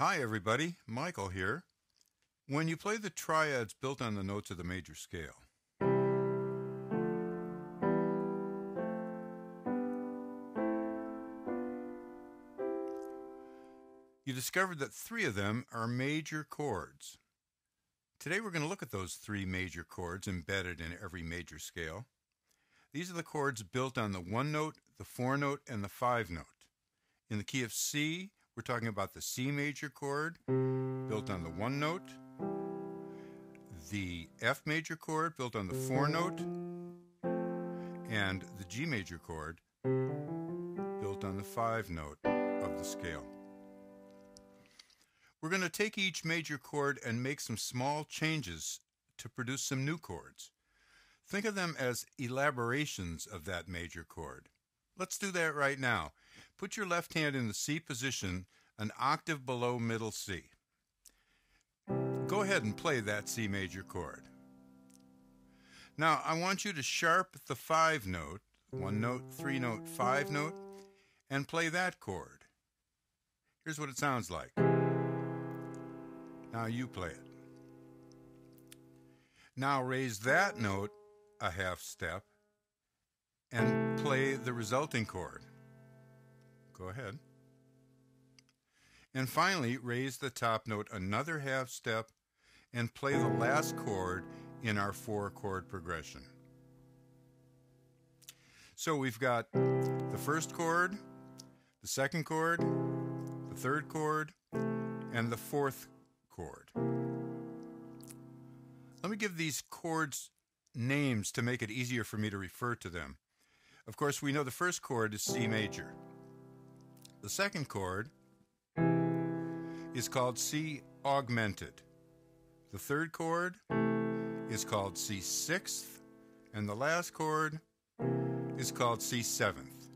Hi everybody, Michael here. When you play the triads built on the notes of the major scale, you discovered that three of them are major chords. Today we're going to look at those three major chords embedded in every major scale. These are the chords built on the one note, the four note, and the five note. In the key of C, we're talking about the C major chord built on the one note, the F major chord built on the four note, and the G major chord built on the five note of the scale. We're going to take each major chord and make some small changes to produce some new chords. Think of them as elaborations of that major chord. Let's do that right now. Put your left hand in the C position, an octave below middle C. Go ahead and play that C major chord. Now I want you to sharp the five note, one note, three note, five note, and play that chord. Here's what it sounds like. Now you play it. Now raise that note a half step and play the resulting chord. Go ahead. And finally, raise the top note another half step and play the last chord in our four chord progression. So we've got the first chord, the second chord, the third chord, and the fourth chord. Let me give these chords names to make it easier for me to refer to them. Of course, we know the first chord is C major. The second chord is called C augmented. The third chord is called C sixth, and the last chord is called C seventh.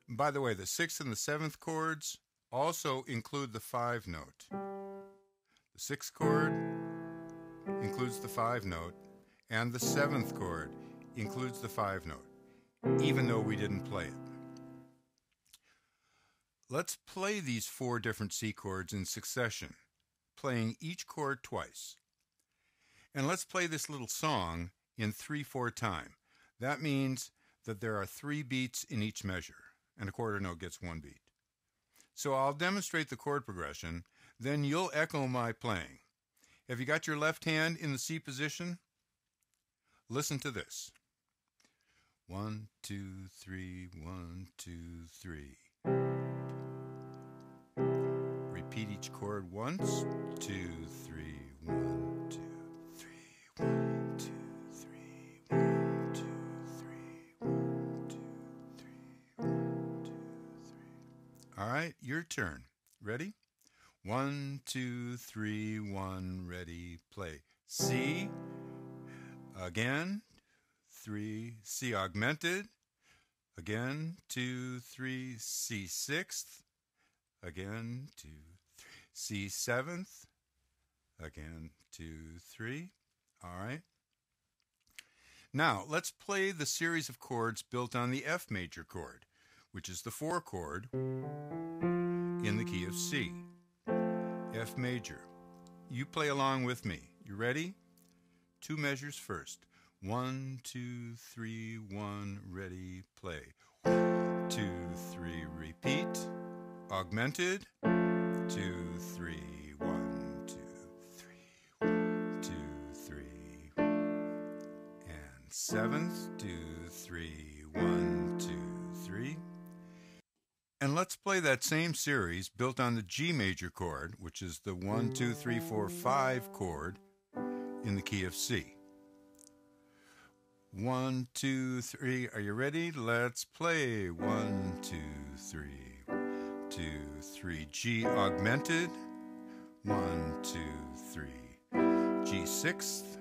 By the way, the sixth and the seventh chords also include the five note. The sixth chord includes the five note, and the seventh chord includes the five note, even though we didn't play it. Let's play these four different C chords in succession, playing each chord twice. And let's play this little song in 3/4 time. That means that there are 3 beats in each measure, and a quarter note gets 1 beat. So I'll demonstrate the chord progression, then you'll echo my playing. Have you got your left hand in the C position? Listen to this. 1, 2, 3, 1, 2, 3. Repeat each chord once. 2, 3, 1, 2, 3, 1, 2, 3, 1, 2, 3, 1, 2, 3, 1, 2, 3. All right, your turn. Ready? 1, 2, 3, 1, ready, play. C, again, 3, C augmented, again, 2, 3, C sixth, again, 2, 3, C seventh, again, 2, 3. All right. Now, let's play the series of chords built on the F major chord, which is the 4 chord in the key of C. F major. You play along with me. You ready? 2 measures first. 1, 2, 3, 1, ready, play. 2, 3, repeat. Augmented. 2, 3, 1, 2, 3, 1, 2, 3. And seventh. 2, 3, 1, 2, 3. And let's play that same series built on the G major chord, which is the 1, 2, 3, 4, 5 chord in the key of C. 1, 2, 3. Are you ready? Let's play. 1, 2, 3. 2, 3. G augmented. 1, 2, 3. G sixth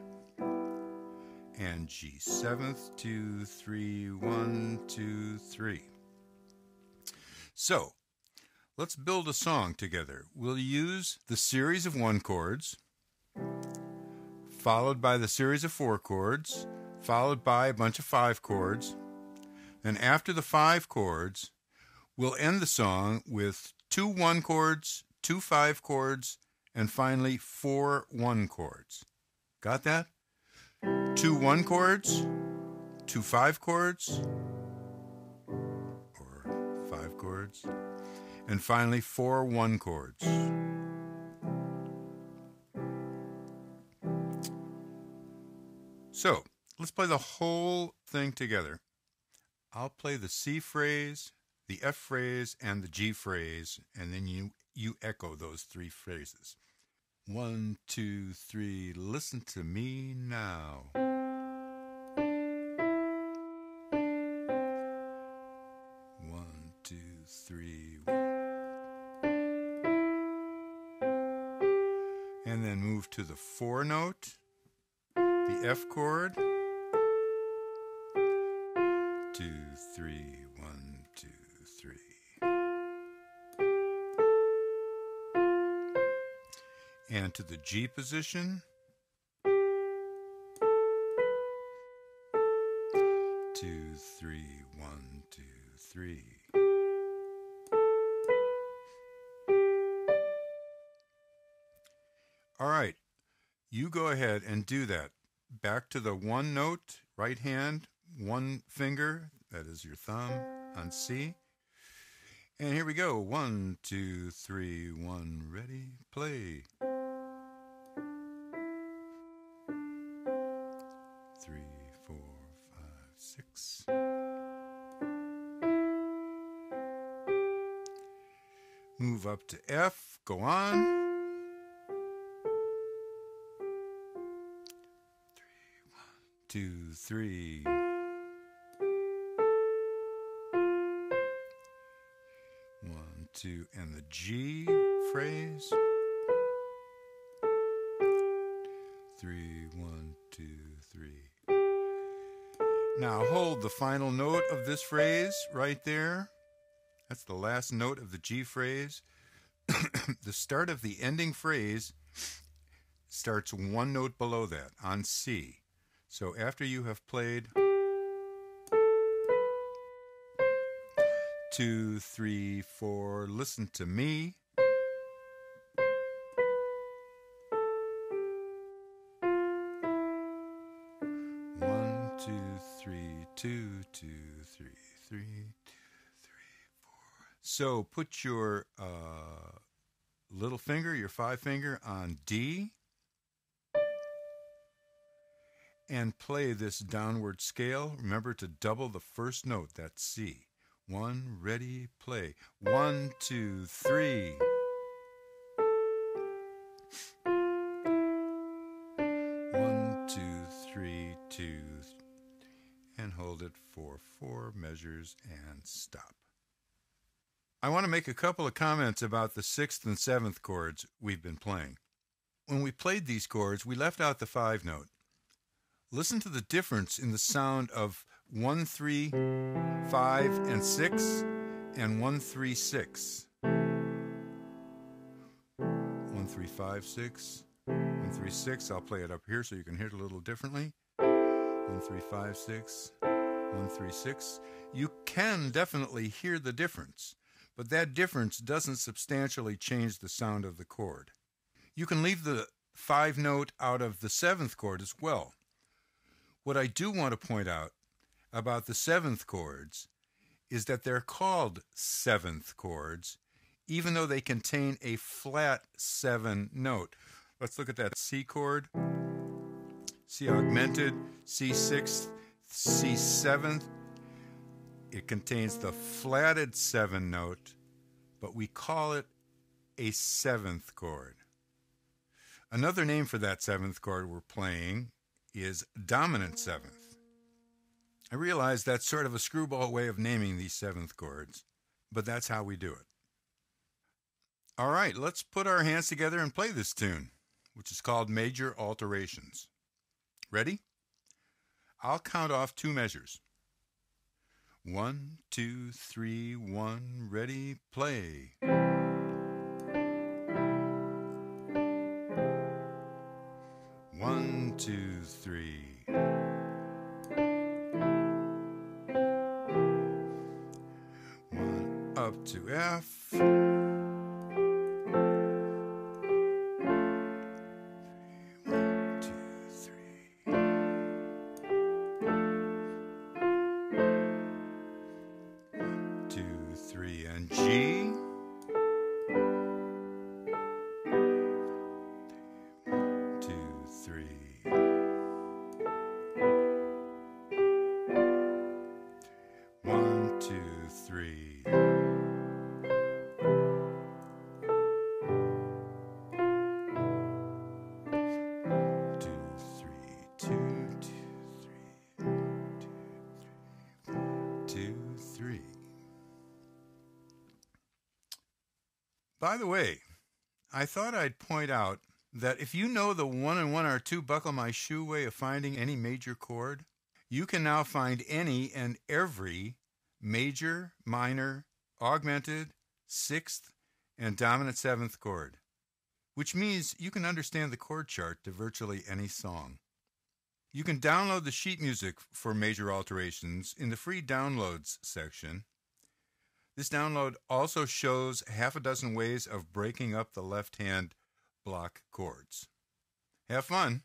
and G seventh. 2, 3, 1, 2, 3. So, let's build a song together. We'll use the series of 1 chords, followed by the series of 4 chords, followed by a bunch of 5 chords. Then after the 5 chords, we'll end the song with 2 1 chords, 2 5 chords, and finally 4 1 chords. Got that? 2 1 chords, 2 5 chords, or 5 chords, and finally 4 1 chords. So, let's play the whole thing together. I'll play the C phrase, the F phrase, and the G phrase, and then you echo those 3 phrases. 1, 2, 3, listen to me now. 1, 2, 3. And then move to the 4 note, the F chord. 2, 3, 1, 2, 3. And to the G position. 2, 3, 1, 2, 3. All right, you go ahead and do that. Back to the 1 note, right hand, 1 finger, that is your thumb, on C. And here we go. 1, 2, 3, 1, ready, play. 3, 4, 5, 6. Move up to F, go on. 2, 3. 1, 2, and the G phrase. 3, 1, 2, 3. Now hold the final note of this phrase right there. That's the last note of the G phrase. The start of the ending phrase starts 1 note below that on C. So after you have played 2, 3, 4, listen to me. 1, 2, 3, 2, 2, 3, 3, 2, 3, 4. So put your little finger, your 5 finger, on D. And play this downward scale. Remember to double the first note, that's C. 1, ready, play. 1, 2, 3. 1, 2, 3, 2. And hold it for 4 measures and stop. I want to make a couple of comments about the 6th and 7th chords we've been playing. When we played these chords, we left out the 5 note. Listen to the difference in the sound of 1, 3, 5, and 6, and 1, 3, 6. 1, 3, 5, 6, 1, 3, 6. I'll play it up here so you can hear it a little differently. 1, 3, 5, 6, 1, 3, 6. You can definitely hear the difference, but that difference doesn't substantially change the sound of the chord. You can leave the 5 note out of the 7th chord as well. What I do want to point out about the 7th chords is that they're called 7th chords, even though they contain a flat 7 note. Let's look at that C chord, C augmented, C6th, C7th. It contains the flatted 7 note, but we call it a 7th chord. Another name for that 7th chord we're playing is dominant 7th. I realize that's sort of a screwball way of naming these 7th chords, but that's how we do it. All right, let's put our hands together and play this tune, which is called Major Alterations. Ready? I'll count off 2 measures. 1, 2, 3, 1, ready, play. 1, 2, 3. 1 up to F. By the way, I thought I'd point out that if you know the 1 and 1 are 2 buckle my shoe way of finding any major chord, you can now find any and every major, minor, augmented, 6th, and dominant 7th chord, which means you can understand the chord chart to virtually any song. You can download the sheet music for major alterations in the free downloads section. This download also shows half a dozen ways of breaking up the left-hand block chords. Have fun!